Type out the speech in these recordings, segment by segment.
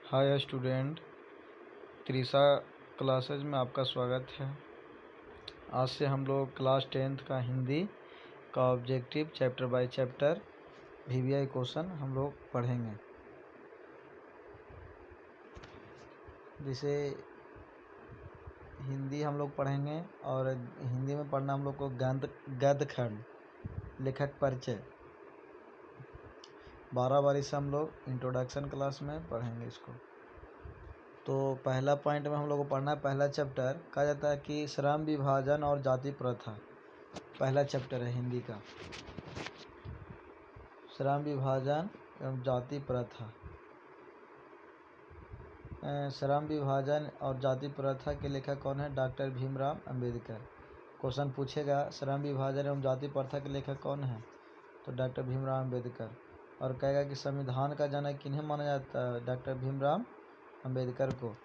Hi student, Trisha classes में आपका स्वागत है। आज से हम लोग क्लास 10th का हिंदी का objective chapter by chapter VVI question हम लोग पढ़ेंगे। जैसे हिंदी हम लोग पढ़ेंगे और हिंदी में पढ़ना हम लोग को गद्य खंड, लेखक परिचय 12 बारी से हम लोग इंट्रोडक्शन क्लास में पढ़ेंगे इसको। तो पहला पॉइंट में हम लोग को पढ़ना है, पहला चैप्टर कहा जाता है कि श्रम विभाजन और जाति प्रथा। पहला चैप्टर है हिंदी का, श्रम विभाजन एवं जाति प्रथा। श्रम विभाजन और जाति प्रथा के लेखक कौन है? डॉक्टर भीमराव अंबेडकर। क्वेश्चन पूछेगा श्रम विभाजन एवं जाति प्रथा के लेखक कौन है? तो डॉक्टर भीमराव अंबेडकर। और कहेगा कि संविधान का जनक किन्हें माना जाता है? डॉक्टर भीमराव अंबेडकर को।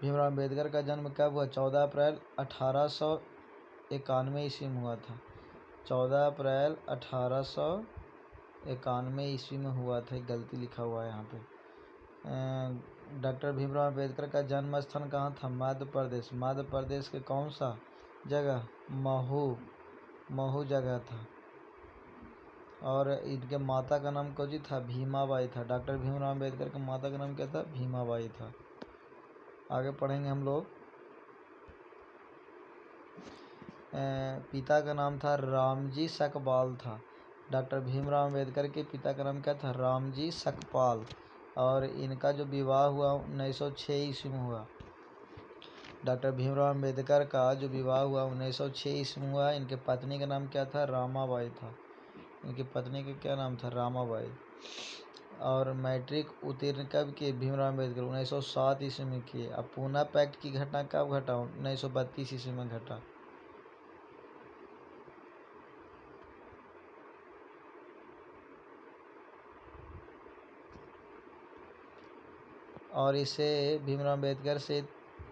भीमराव अंबेडकर का जन्म कब हुआ? 14 अप्रैल 1891 ईस्वी में हुआ था। 14 अप्रैल 1891 ईस्वी में हुआ था। एक गलती लिखा हुआ है यहाँ पे। डॉक्टर भीमराव अंबेडकर का जन्म स्थान कहाँ था? मध्य प्रदेश। मध्य प्रदेश के कौन सा जगह? महू जगह था। और इनके माता का नाम कौन सी था? भीमाबाई था। डॉक्टर भीमराव अंबेडकर के माता का नाम क्या था? भीमाबाई था। आगे पढ़ेंगे हम लोग। पिता का नाम था रामजी सकपाल था। डॉक्टर भीमराव अंबेडकर के पिता का नाम क्या था? रामजी सकपाल। और इनका जो विवाह हुआ 1906 ईस्वी में हुआ। डॉक्टर भीमराव अंबेडकर का जो विवाह हुआ 1906 ईस्वी में हुआ। इनके पत्नी का नाम क्या था? रामाबाई था। इनकी पत्नी का क्या नाम था? रामाबाई। और मैट्रिक उत्तीर्ण कब किए भीमराव अंबेडकर? 1907 ईस्वी में किए। अब पूना पैक्ट की घटना कब घटा? 1932 ईस्वी में घटा। और इसे भीमराव अंबेडकर से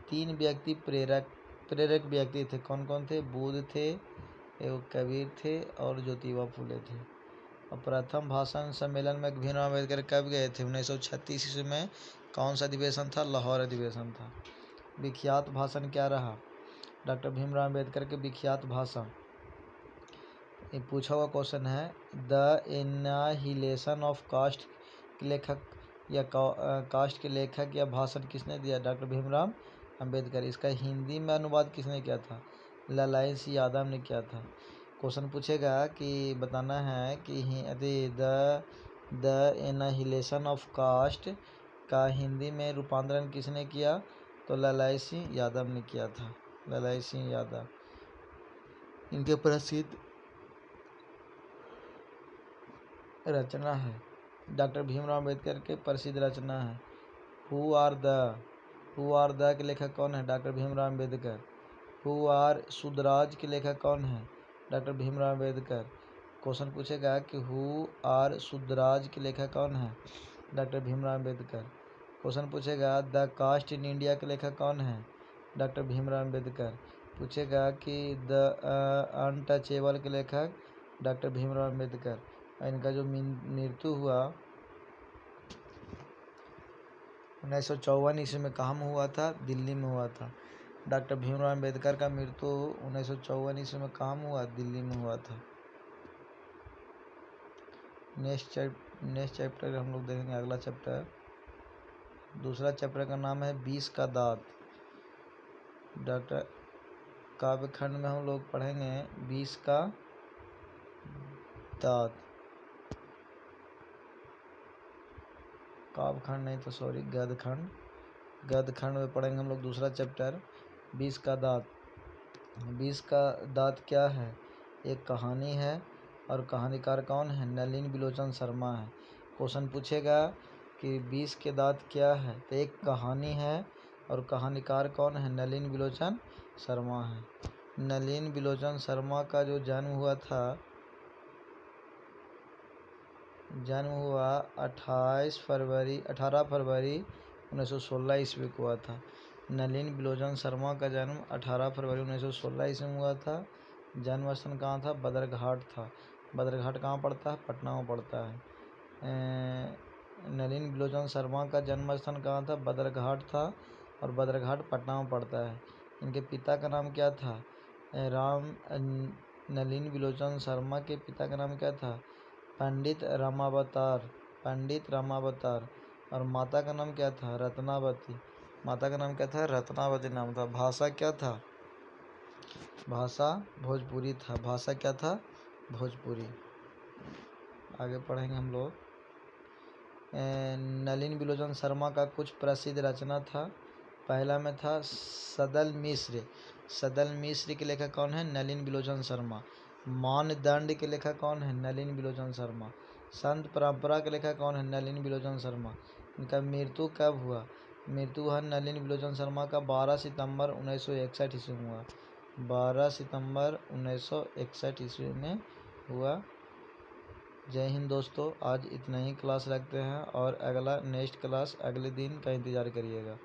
3 व्यक्ति प्रेरक व्यक्ति थे। कौन कौन थे? बुद्ध थे, एवं कबीर थे और ज्योतिबा फुले थे। और प्रथम भाषण सम्मेलन में भीमराव अंबेडकर कब गए थे? 1936 ईस्वी में। कौन सा अधिवेशन था? लाहौर अधिवेशन था। विख्यात भाषण क्या रहा डॉक्टर भीमराव अंबेडकर के? विख्यात भाषण, ये पूछा हुआ क्वेश्चन है। द एनाहिलेशन ऑफ कास्ट के लेखक या कास्ट के लेखक या भाषण किसने दिया? डॉक्टर भीमराव अंबेडकर। इसका हिंदी में अनुवाद किसने किया था? लालाई सिंह यादव ने किया था। क्वेश्चन पूछेगा कि बताना है कि द एनाहिलेशन ऑफ कास्ट का हिंदी में रूपांतरण किसने किया? तो लालाई सिंह यादव ने किया था। लालाई सिंह यादव। इनके प्रसिद्ध रचना है, डॉक्टर भीमराव अंबेडकर के प्रसिद्ध रचना है हु आर द के लेखक कौन है? Doctor Bhimrao Ambedkar. Who are Shudras के लेखक कौन है? डॉक्टर भीमराव अंबेडकर। क्वेश्चन पूछेगा कि हु आर सुदराज के लेखक कौन है? डॉक्टर भीमराव अंबेडकर। क्वेश्चन पूछेगा द कास्ट इन इंडिया के लेखक कौन है? डॉक्टर भीमराव अंबेडकर। पूछेगा कि द अनटचेबल के लेखक? डॉक्टर भीमराव अंबेडकर। इनका जो मृत्यु हुआ 1954 ईस्वी में कहाँ में हुआ था? दिल्ली में हुआ था। डॉक्टर भीमराव अंबेडकर का मृत्यु 1954 ईस्वी में कहाँ में हुआ? दिल्ली में हुआ था। नेक्स्ट चैप्टर हम लोग देखेंगे। अगला चैप्टर, दूसरा चैप्टर का नाम है 20 का दांत। डॉक्टर काव्य खंड में हम लोग पढ़ेंगे 20 का दांत। काव्य खंड नहीं तो सॉरी, गद्य खंड। गद्य खंड में पढ़ेंगे हम लोग दूसरा चैप्टर 20 का दांत। 20 का दांत क्या है? एक कहानी है और कहानीकार कौन है? नलिन बिलोचन शर्मा है। क्वेश्चन पूछेगा कि 20 के दांत क्या है? तो एक कहानी है और कहानीकार कौन है? नलिन बिलोचन शर्मा है। नलिन बिलोचन शर्मा का जो जन्म हुआ 18 फरवरी 1916 ईस्वी को हुआ था। नलिन बिलोचन शर्मा का जन्म 18 फरवरी 1916 ईस्वी में हुआ था। जन्म स्थान कहाँ था? बदरघाट था। बदरघाट कहाँ पड़ता है? पटना में पड़ता है। नलिन बिलोचन शर्मा का जन्म स्थान कहाँ था? बदरघाट था, और बदरघाट पटना में पड़ता है। इनके पिता का नाम क्या था? नलिन बिलोचन शर्मा के पिता का नाम क्या था? पंडित रामावतार, पंडित रामावतार। और माता का नाम क्या था? रत्नावती। माता का नाम क्या था? रत्नावती नाम था। भाषा क्या था? भाषा भोजपुरी था। भाषा क्या था? भोजपुरी। आगे पढ़ेंगे हम लोग। नलिन बिलोचन शर्मा का कुछ प्रसिद्ध रचना था। पहला में था सदल मिश्र। सदल मिश्र के लेखक कौन है? नलिन बिलोचन शर्मा। मानदंड के लेखक कौन है? नलिन बिलोचन शर्मा। संत परंपरा के लेखक कौन है? नलिन बिलोचन शर्मा। इनका मृत्यु कब हुआ? मृत्यु है नलिन बिलोचन शर्मा का 12 सितंबर 1961 ईस्वी में हुआ। 12 सितंबर 1961 ईस्वी में हुआ। जय हिंद दोस्तों, आज इतना ही क्लास रखते हैं और अगला नेक्स्ट क्लास अगले दिन का इंतज़ार करिएगा।